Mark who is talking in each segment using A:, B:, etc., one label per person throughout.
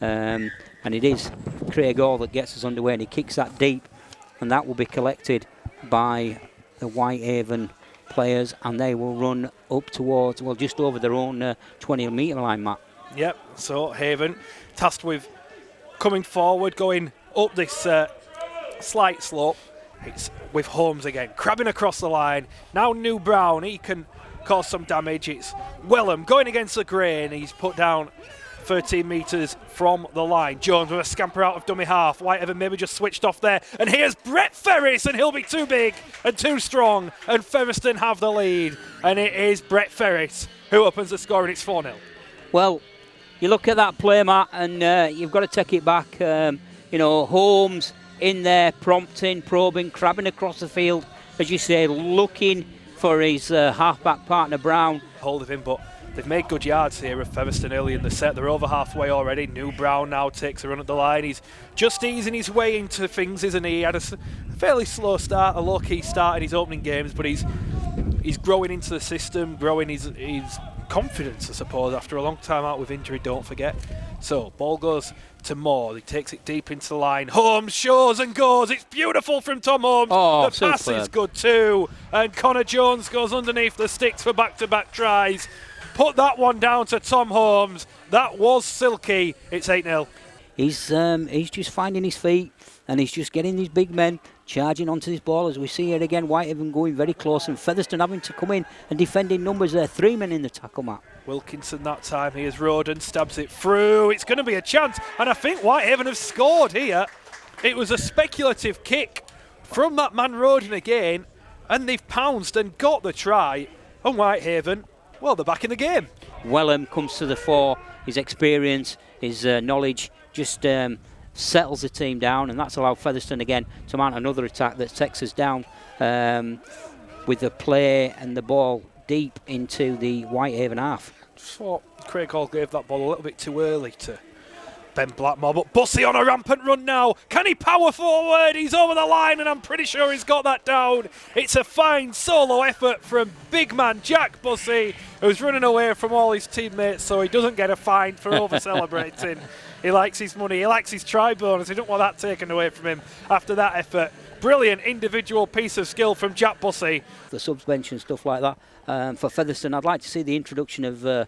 A: and it is Craig Hall that gets us underway, and he kicks that deep, and that will be collected by the Whitehaven players, and they will run up towards, well, just over their own 20-metre line, Matt.
B: Yep, so Haven tasked with coming forward, going up this slight slope. It's with Holmes again, crabbing across the line. Now New Brown, he can cause some damage. It's Wellham going against the grain. He's put down 13 metres from the line. Jones with a scamper out of dummy half. Whitehaven maybe just switched off there. And here's Brett Ferris, and he'll be too big and too strong. And Featherstone have the lead. And it is Brett Ferris who opens the score, and it's 4-0.
A: Well, you look at that play, Matt, and you've got to take it back. Holmes in there, prompting, probing, crabbing across the field, as you say, looking for his half-back partner, Brown.
B: Hold of him, but they've made good yards here of Featherstone early in the set. They're over halfway already. New Brown now takes a run at the line. He's just easing his way into things, isn't he? He had a fairly slow start, a low-key start in his opening games, but he's growing into the system, growing his confidence, I suppose, after a long time out with injury, don't forget. So, ball goes to Moore. He takes it deep into the line. Holmes shows and goes. It's beautiful from Tom Holmes.
A: Oh,
B: the pass is good too. And Connor Jones goes underneath the sticks for back-to-back tries. Put that one down to Tom Holmes. That was silky. It's 8-0.
A: He's just finding his feet, and he's just getting these big men charging onto this ball. As we see it again, Whitehaven going very close, and Featherstone having to come in and defend in numbers there. 3 men in the tackle, Matt.
B: Wilkinson that time. Here's Roden, stabs it through. It's going to be a chance, and I think Whitehaven have scored here. It was a speculative kick from that man Roden again, and they've pounced and got the try. And Whitehaven, well, they're back in the game.
A: Wellham comes to the fore. His experience, his knowledge just settles the team down, and that's allowed Featherstone again to mount another attack that takes us down with the play and the ball deep into the Whitehaven half.
B: Just thought Craig Hall gave that ball a little bit too early to Ben Blackmore, but Bussey on a rampant run now. Can he power forward? He's over the line, and I'm pretty sure he's got that down. It's a fine solo effort from big man Jack Bussey, who's running away from all his teammates, so he doesn't get a fine for over-celebrating. He likes his money, he likes his try bonus, he don't want that taken away from him after that effort. Brilliant individual piece of skill from Jack Bussey.
A: The subs bench and stuff like that. For Featherstone, I'd like to see the introduction of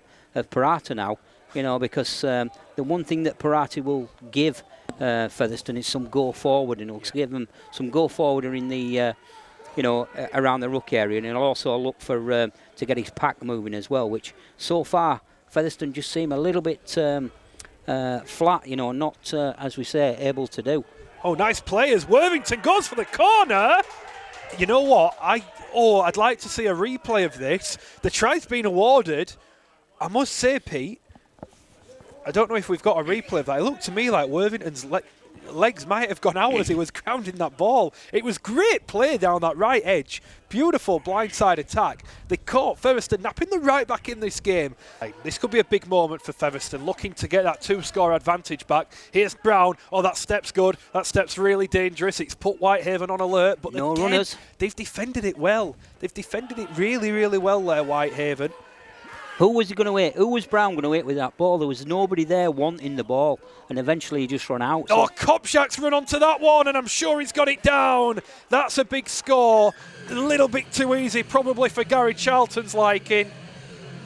A: Parata now, because the one thing that Parata will give Featherstone is some go forward, and he'll give them some go forward in the, around the ruck area, and he'll also look for to get his pack moving as well, which so far Featherstone just seem a little bit flat, not, as we say, able to do.
B: Oh, nice play as Worthington goes for the corner. You know what? I'd like to see a replay of this. The try's been awarded. I must say, Pete, I don't know if we've got a replay of that. It looked to me like Worthington's legs might have gone out as he was grounding that ball. It was great play down that right edge. Beautiful blindside attack. They caught Featherstone napping the right back in this game. This could be a big moment for Featherstone, looking to get that 2-score advantage back. Here's Brown. Oh, that step's good. That step's really dangerous. It's put Whitehaven on alert. But
A: no runners.
B: They've defended it well. They've defended it really, really well there, Whitehaven.
A: Who was he going to hit? Who was Brown going to hit with that ball? There was nobody there wanting the ball, and eventually he just ran out.
B: Oh, Kopchak's run onto that one, and I'm sure he's got it down. That's a big score. A little bit too easy, probably for Gary Charlton's liking.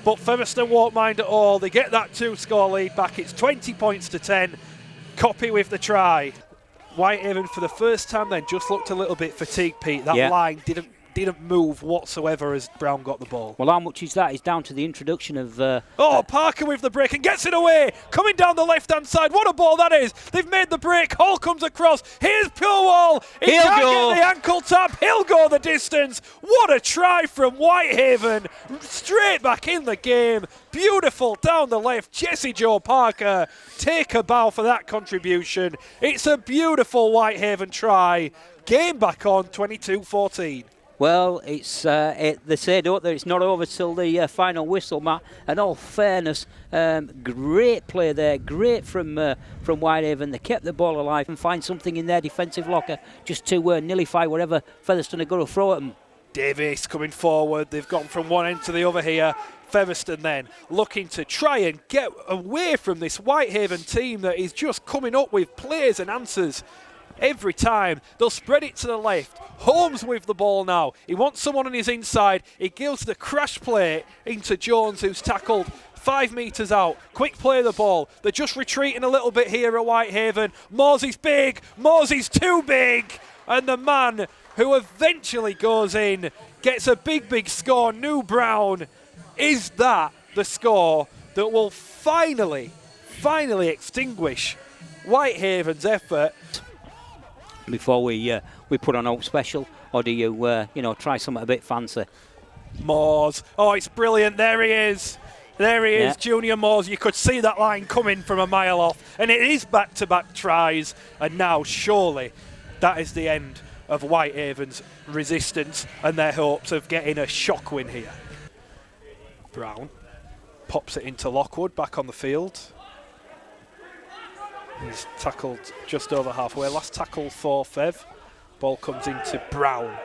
B: But Featherstone won't mind at all. They get that 2-score lead back. It's 20 points to 10. Copy with the try. Whitehaven, for the first time then, just looked a little bit fatigued, Pete. That line didn't move whatsoever as Brown got the ball.
A: Well, how much is that? It's down to the introduction of...
B: Parker with the break and gets it away. Coming down the left-hand side. What a ball that is. They've made the break. Hall comes across. Here's Purewall. He can't get the ankle tap. He'll go the distance. What a try from Whitehaven. Straight back in the game. Beautiful down the left. Jesse Joe Parker. Take a bow for that contribution. It's a beautiful Whitehaven try. Game back on 22-14.
A: Well, it's they say, don't they, it's not over till the final whistle, Matt. And all fairness, great play there, great from Whitehaven. They kept the ball alive and find something in their defensive locker just to nullify whatever Featherstone are going to throw at them.
B: Davis coming forward. They've gone from one end to the other here. Featherstone then looking to try and get away from this Whitehaven team that is just coming up with plays and answers every time. They'll spread it to the left. Holmes with the ball now. He wants someone on his inside. He gives the crash play into Jones, who's tackled 5 metres out. Quick play the ball. They're just retreating a little bit here at Whitehaven. Morsey's big. Morsey's too big. And the man who eventually goes in gets a big score. New Brown. Is that the score that will finally extinguish Whitehaven's effort?
A: Before we put on out special, or do you try something a bit fancy?
B: Moores. Oh, it's brilliant. There he is. There he is, Junior Moores. You could see that line coming from a mile off. And it is back-to-back tries. And now, surely, that is the end of Whitehaven's resistance and their hopes of getting a shock win here. Brown pops it into Lockwood, back on the field. He's tackled just over halfway. Last tackle for Fev. Ball comes into Brown.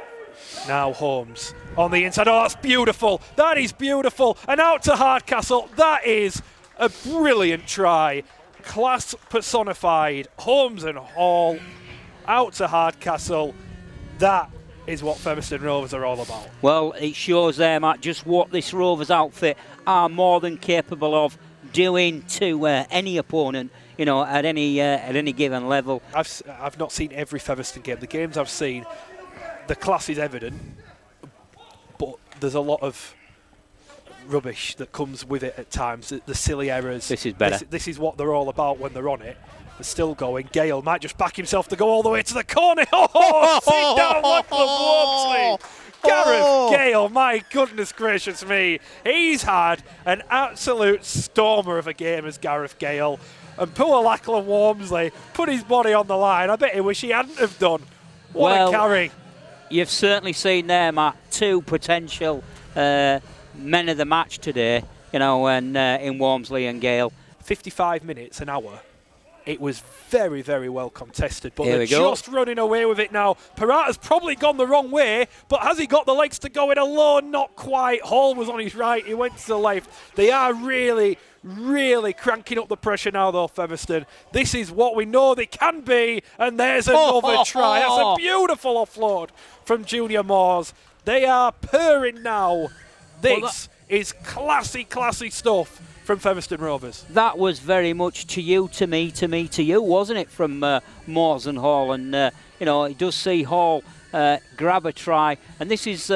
B: Now Holmes on the inside. Oh, that's beautiful. That is beautiful. And out to Hardcastle. That is a brilliant try. Class personified. Holmes and Hall out to Hardcastle. That is what Featherstone Rovers are all about.
A: Well, it shows there, Matt, just what this Rovers outfit are more than capable of doing to any opponent, at any given level.
B: I've not seen every Featherstone game. The games I've seen, the class is evident, but there's a lot of rubbish that comes with it at times. The silly errors.
A: This is better.
B: This is what they're all about when they're on it. They're still going. Gale might just back himself to go all the way to the corner. Oh, sit down, Lachlan Wormsley. Gareth Gale, my goodness gracious me. He's had an absolute stormer of a game as Gareth Gale. And poor Lachlan Wormsley put his body on the line. I bet he wish he hadn't have done. What a carry.
A: You've certainly seen there, Matt, two potential men of the match today, in Wormsley and Gale.
B: 55 minutes, an hour. It was very well contested, but they're just running away with it now. Parata's probably gone the wrong way, but has he got the legs to go it alone? Not quite. Hall was on his right, he went to the left. They are really cranking up the pressure now, though, Featherstone. This is what we know they can be, and there's another try. That's a beautiful offload from Junior Moores. They are purring now. This is classy stuff from Featherstone Rovers.
A: That was very much to you, to me, to you, wasn't it, from Moores and Hall? And it does see Hall grab a try, and this is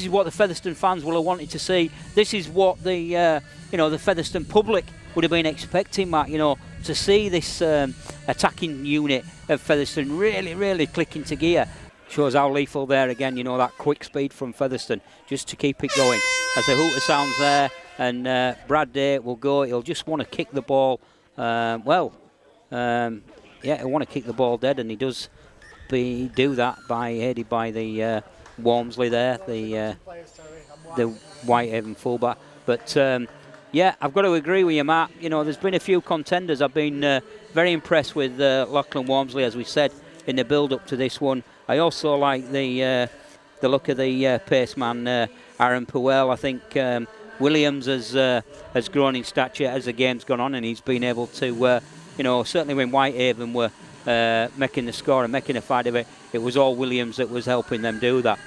A: what the Featherstone fans will have wanted to see. This is what the the Featherstone public would have been expecting, Matt. To see this attacking unit of Featherstone really click into gear. Shows how lethal there again. That quick speed from Featherstone just to keep it going. As the hooter sounds there. And Brad Day will go. He'll just want to kick the ball. He'll want to kick the ball dead, and he does do that aided by the Wormsley there, the Whitehaven fullback. But I've got to agree with you, Matt. There's been a few contenders. I've been very impressed with Lachlan Wormsley, as we said in the build-up to this one. I also like the look of the pace man, Aaron Puel. I think. Williams has grown in stature as the game's gone on, and he's been able to, certainly when Whitehaven were making the score and making a fight of it, it was all Williams that was helping them do that.